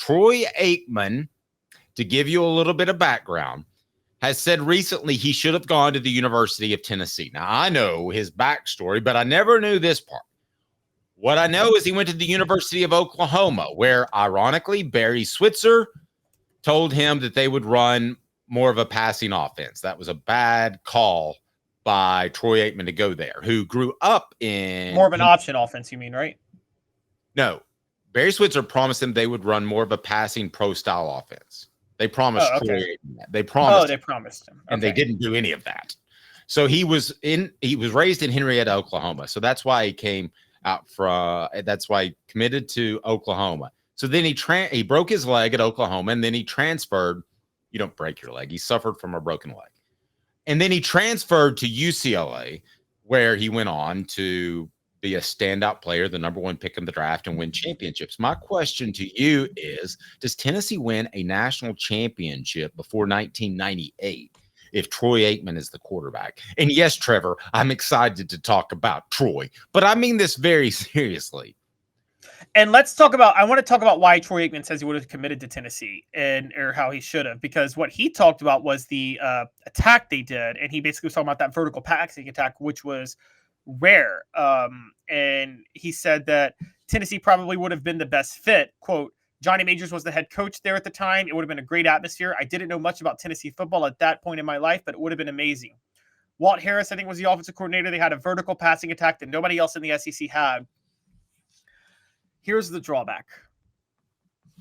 Troy Aikman, to give you a little bit of background, has said recently he should have gone to the University of Tennessee. Now, I know his backstory, but I never knew this part. What I know is he went to the University of Oklahoma, where, ironically, Barry Switzer told him that they would run more of a passing offense. That was a bad call by Troy Aikman to go there, who grew up in... More of an option offense, you mean, right? No. Barry Switzer promised him they would run more of a passing pro-style offense. They promised Troy Aikman that. They promised him. And they didn't do any of that. So he was raised in Henrietta, Oklahoma. So that's why he came out that's why he committed to Oklahoma. So then he broke his leg at Oklahoma, and then he transferred. You don't break your leg. He suffered from a broken leg. And then he transferred to UCLA, where he went on to be a standout player, the number 1 pick in the draft, and win championships. My question to you is, does Tennessee win a national championship before 1998 if Troy Aikman is the quarterback? And yes, Trevor, I'm excited to talk about Troy, but I mean this very seriously. And I want to talk about why Troy Aikman says he would have committed to Tennessee or how he should have, because what he talked about was the attack they did. And he basically was talking about that vertical passing attack, which was rare. And he said that Tennessee probably would have been the best fit. Quote, Johnny Majors was the head coach there at the time. It would have been a great atmosphere. I didn't know much about Tennessee football at that point in my life, but it would have been amazing. Walt Harris, I think, was the offensive coordinator. They had a vertical passing attack that nobody else in the SEC had. Here's the drawback.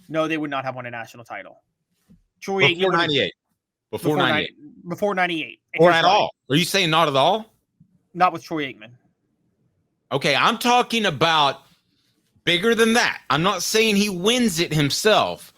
No, they would not have won a national title. Troy before 98. Before 98. Before 98. Or at all. Are you saying not at all? Not with Troy Aikman. Okay, I'm talking about bigger than that. I'm not saying he wins it himself.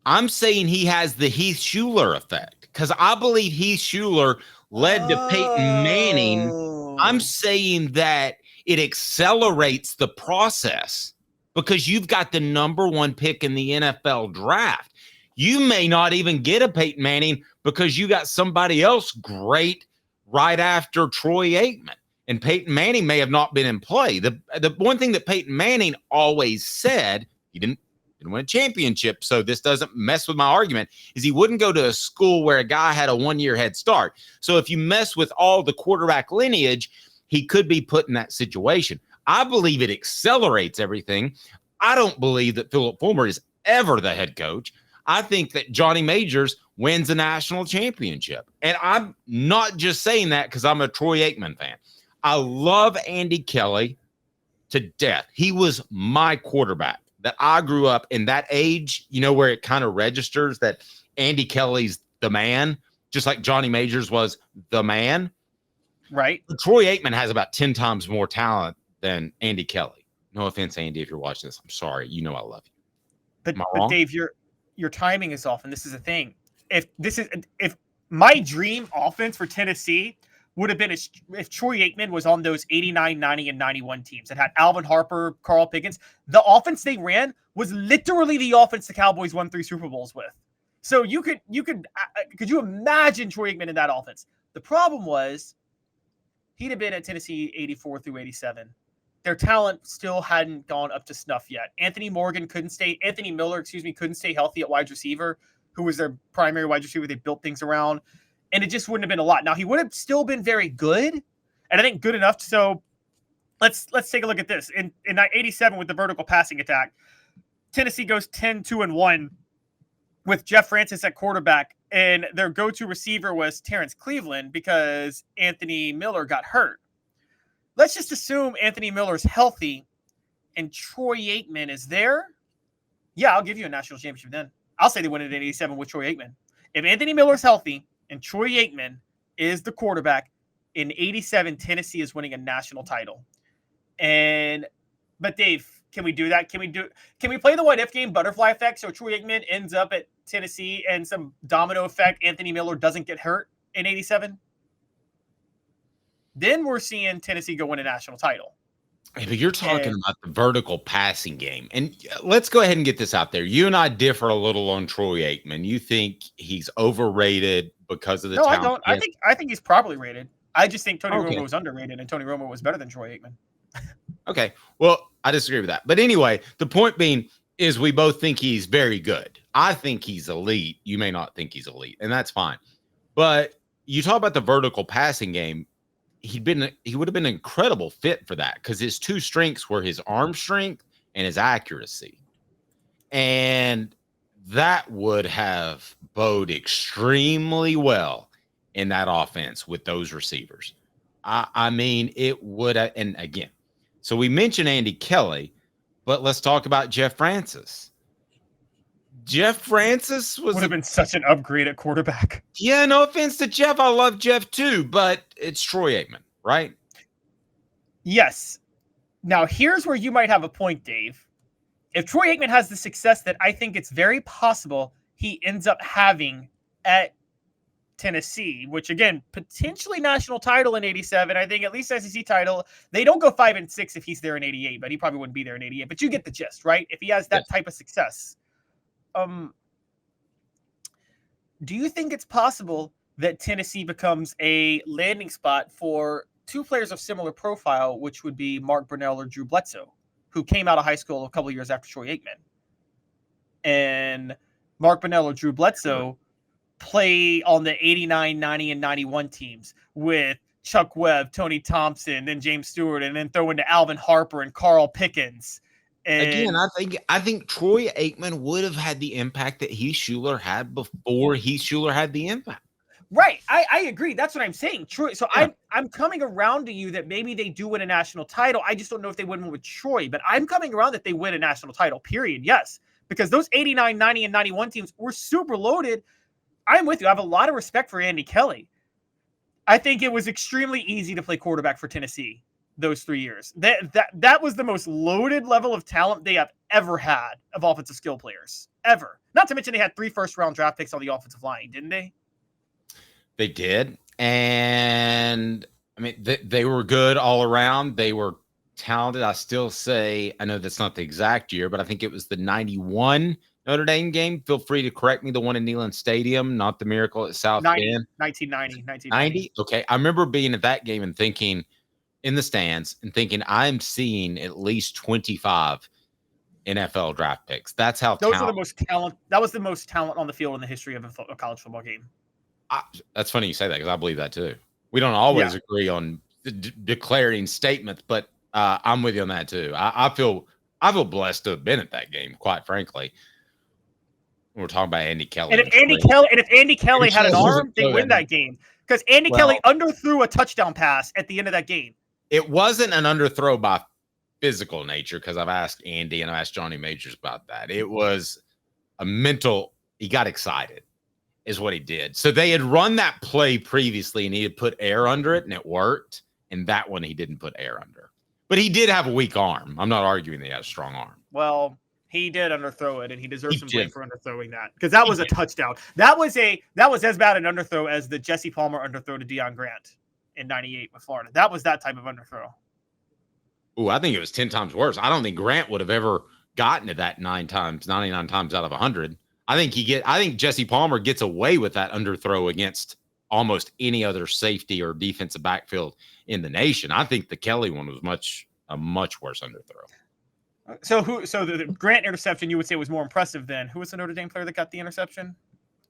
I'm saying he has the Heath Shuler effect, because I believe Heath Shuler led to Peyton Manning. I'm saying that it accelerates the process because you've got the number 1 pick in the NFL draft. You may not even get a Peyton Manning because you got somebody else great right after Troy Aikman. And Peyton Manning may have not been in play. The one thing that Peyton Manning always said, he didn't win a championship, so this doesn't mess with my argument, is he wouldn't go to a school where a guy had a 1-year head start. So if you mess with all the quarterback lineage, he could be put in that situation. I believe it accelerates everything. I don't believe that Philip Fulmer is ever the head coach. I think that Johnny Majors wins a national championship. And I'm not just saying that because I'm a Troy Aikman fan. I love Andy Kelly to death. He was my quarterback that I grew up in that age, where it kind of registers that Andy Kelly's the man, just like Johnny Majors was the man. Right. But Troy Aikman has about 10 times more talent than Andy Kelly. No offense, Andy, if you're watching this. I'm sorry. I love you. But Dave, your timing is off, and this is the thing. If my dream offense for Tennessee would have been if Troy Aikman was on those 89, 90, and 91 teams that had Alvin Harper, Carl Pickens, the offense they ran was literally the offense the Cowboys won 3 Super Bowls with. So could you imagine Troy Aikman in that offense? The problem was he'd have been at Tennessee 84 through 87. Their talent still hadn't gone up to snuff yet. Anthony Miller, couldn't stay healthy at wide receiver, who was their primary wide receiver. They built things around, and it just wouldn't have been a lot. Now, he would have still been very good, and I think good enough. So let's take a look at this. In 87 with the vertical passing attack, Tennessee goes 10-2-1 with Jeff Francis at quarterback, and their go-to receiver was Terrence Cleveland because Anthony Miller got hurt. Let's just assume Anthony Miller's healthy and Troy Aikman is there. Yeah, I'll give you a national championship then. I'll say they win it in 87 with Troy Aikman. If Anthony Miller's healthy and Troy Aikman is the quarterback, in 87, Tennessee is winning a national title. But Dave, can we do that? Can we play the what if game, butterfly effect, so Troy Aikman ends up at Tennessee and some domino effect, Anthony Miller doesn't get hurt in 87? Then we're seeing Tennessee go win a national title. Hey, but you're talking about the vertical passing game. And let's go ahead and get this out there. You and I differ a little on Troy Aikman. You think he's overrated because of the talent? No, I don't. I think he's properly rated. I just think Tony Romo was underrated, and Tony Romo was better than Troy Aikman. Okay. Well, I disagree with that. But anyway, the point being, is we both think he's very good. I think he's elite. You may not think he's elite, and that's fine. But you talk about the vertical passing game. He would have been an incredible fit for that because his two strengths were his arm strength and his accuracy. And that would have bode extremely well in that offense with those receivers. I mean, it would have, and again, so we mentioned Andy Kelly, but let's talk about Jeff Francis. Jeff Francis would have been such an upgrade at quarterback. Yeah, no offense to Jeff. I love Jeff too, but it's Troy Aikman, right? Yes. Now, here's where you might have a point, Dave. If Troy Aikman has the success that I think it's very possible he ends up having at Tennessee, which again, potentially national title in 87, I think at least SEC title. They don't go 5-6 if he's there in 88, but he probably wouldn't be there in 88. But you get the gist, right? If he has that type of success. Do you think it's possible that Tennessee becomes a landing spot for two players of similar profile, which would be Mark Brunell or Drew Bledsoe, who came out of high school a couple of years after Troy Aikman? And Mark Brunell or Drew Bledsoe play on the 89, 90, and 91 teams with Chuck Webb, Tony Thompson, and James Stewart, and then throw into Alvin Harper and Carl Pickens. And again, I think Troy Aikman would have had the impact that Heath Shuler had before Heath Shuler had the impact. Right. I agree. That's what I'm saying. Troy. So yeah. I'm coming around to you that maybe they do win a national title. I just don't know if they win with Troy, but I'm coming around that they win a national title, period. Yes. Because those 89, 90, and 91 teams were super loaded. I'm with you. I have a lot of respect for Andy Kelly. I think it was extremely easy to play quarterback for Tennessee those 3 years. That was the most loaded level of talent they have ever had of offensive skill players. Ever. Not to mention they had 3 first-round draft picks on the offensive line, didn't they? They did. And, I mean, they were good all around. They were talented. I still say, I know that's not the exact year, but I think it was the 91 Notre Dame game. Feel free to correct me. The one in Neyland Stadium, not the Miracle at South Bend. 1990. Okay. I remember being at that game and thinking in the stands and thinking I'm seeing at least 25 NFL draft picks. That's how those are the most talent. That was the most talent on the field in the history of a college football game. That's funny you say that because I believe that too. We don't always agree on declaring statements, but I'm with you on that too. I feel blessed to have been at that game, quite frankly. We're talking about Andy Kelly. And if Andy Kelly had an arm, they win that game. Because Andy Kelly underthrew a touchdown pass at the end of that game. It wasn't an underthrow by physical nature, because I've asked Andy and I've asked Johnny Majors about that. It was a mental, he got excited, is what he did. So they had run that play previously and he had put air under it and it worked. And that one he didn't put air under. But he did have a weak arm. I'm not arguing that he had a strong arm. Well, he did underthrow it, and he deserves some blame for underthrowing that, because that was a touchdown. That was as bad an underthrow as the Jesse Palmer underthrow to Deion Grant in '98 with Florida. That was that type of underthrow. Ooh, I think it was 10 times worse. I don't think Grant would have ever gotten to that 99 times out of 100. I think Jesse Palmer gets away with that underthrow against almost any other safety or defensive backfield in the nation. I think the Kelly one was a much worse underthrow. So the Grant interception you would say was more impressive than who was the Notre Dame player that got the interception?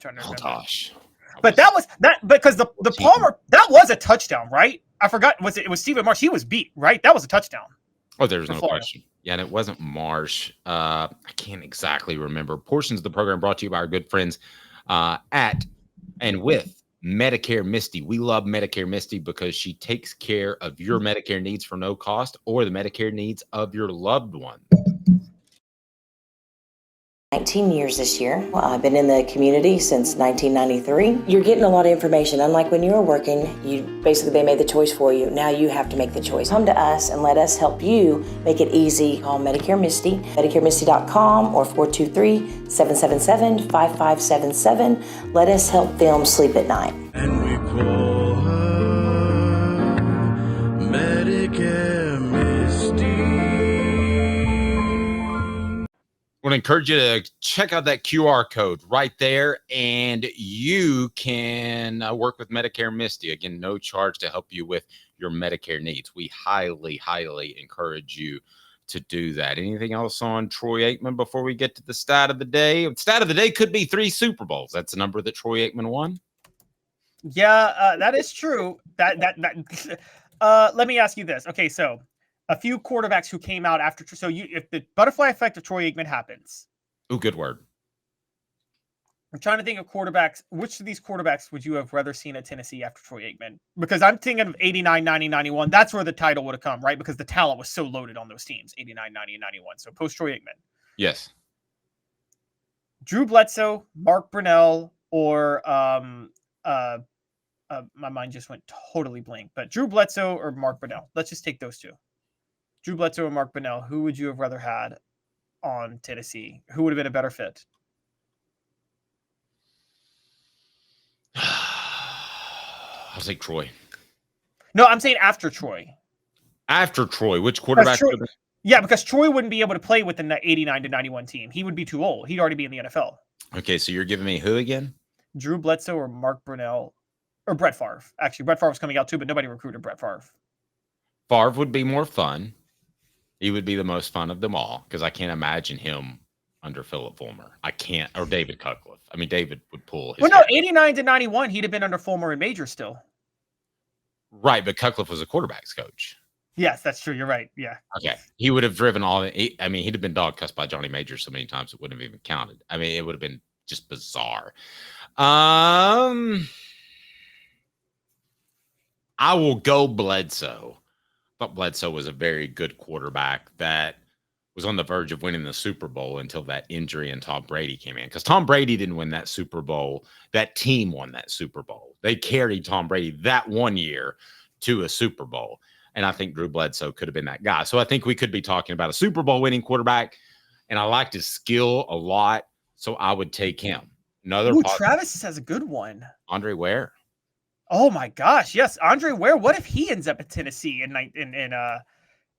Oh gosh. But that was because the Palmer, that was a touchdown, right? I forgot. It was Stephen Marsh. He was beat, right? That was a touchdown. Oh, there's no question. Yeah, and it wasn't Marsh. I can't exactly remember. Portions of the program brought to you by our good friends at and with Medicare Misty. We love Medicare Misty because she takes care of your Medicare needs for no cost or the Medicare needs of your loved one. 19 years this year. Well, I've been in the community since 1993. You're getting a lot of information. Unlike when you were working, they made the choice for you. Now you have to make the choice. Come to us and let us help you make it easy. Call Medicare Misty, MedicareMisty.com or 423-777-5577. Let us help them sleep at night. And we call her Medicare Misty. I want to encourage you to check out that QR code right there, and you can work with Medicare Misty. Again, no charge to help you with your Medicare needs. We highly, highly encourage you to do that. Anything else on Troy Aikman before we get to the stat of the day? Stat of the day could be 3 Super Bowls. That's the number that Troy Aikman won. Yeah, that is true. That let me ask you this. Okay, so a few quarterbacks who came out after. So if the butterfly effect of Troy Aikman happens. Oh, good word. I'm trying to think of quarterbacks. Which of these quarterbacks would you have rather seen at Tennessee after Troy Aikman? Because I'm thinking of 89, 90, 91. That's where the title would have come, right? Because the talent was so loaded on those teams, 89, 90, and 91. So post Troy Aikman. Yes. Drew Bledsoe, Mark Brunell, or my mind just went totally blank. But Drew Bledsoe or Mark Brunell. Let's just take those two. Drew Bledsoe or Mark Brunell. Who would you have rather had on Tennessee? Who would have been a better fit? I'll take Troy. No, I'm saying after Troy. After Troy, which quarterback? Yeah, because Troy wouldn't be able to play with the 89 to 91 team. He would be too old. He'd already be in the NFL. Okay, so you're giving me who again? Drew Bledsoe or Mark Brunell or Brett Favre. Actually, Brett Favre was coming out too, but nobody recruited Brett Favre. Favre would be more fun. He would be the most fun of them all because I can't imagine him under Philip Fulmer. I can't, or David Cutcliffe. I mean, David would pull his. Well, no, 89 to 91, he'd have been under Fulmer and Major still. Right, but Cutcliffe was a quarterback's coach. Yes, that's true. You're right. Yeah. Okay. He would have driven all the. I mean, he'd have been dog cussed by Johnny Major so many times it wouldn't have even counted. I mean, it would have been just bizarre. I will go Bledsoe. I thought Bledsoe was a very good quarterback that was on the verge of winning the Super Bowl until that injury and Tom Brady came in. Because Tom Brady didn't win that Super Bowl. That team won that Super Bowl. They carried Tom Brady that one year to a Super Bowl. And I think Drew Bledsoe could have been that guy. So I think we could be talking about a Super Bowl winning quarterback. And I liked his skill a lot. So I would take him. Travis has a good one. Andre Ware. Oh my gosh. Yes. Andre Ware. What if he ends up at Tennessee in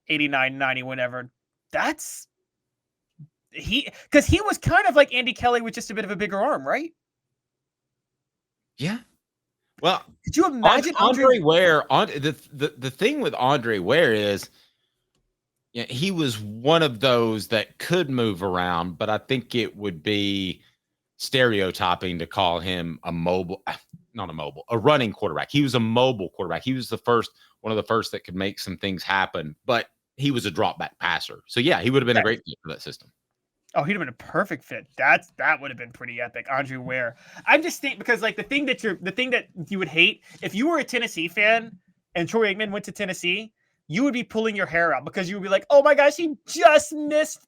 89, 90, whatever? Because he was kind of like Andy Kelly with just a bit of a bigger arm, right? Yeah. Well, could you imagine Andre Ware? The thing with Andre Ware is, yeah, he was one of those that could move around, but I think it would be stereotyping to call him a running quarterback. He was a mobile quarterback. He was one of the first that could make some things happen, but he was a drop back passer. So yeah, he would have been a great fit for that system. Oh, he'd have been a perfect fit. That would have been pretty epic. Andre Ware. I'm just thinking because like the thing that you would hate if you were a Tennessee fan and Troy Aikman went to Tennessee, you would be pulling your hair out because you would be like, oh my gosh, he just missed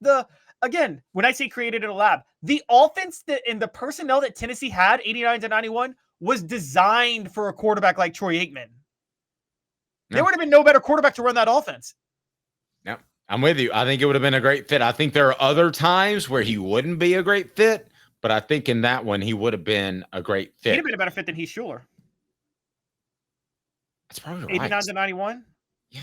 again, when I say created in a lab, the offense and the personnel that Tennessee had 89 to 91 was designed for a quarterback like Troy Aikman. There would have been no better quarterback to run that offense. No, I'm with you. I think it would have been a great fit. I think there are other times where he wouldn't be a great fit, but I think in that one he would have been a great fit. He'd have been a better fit than Heath Schuler. That's probably right. 89 to 91? Yeah.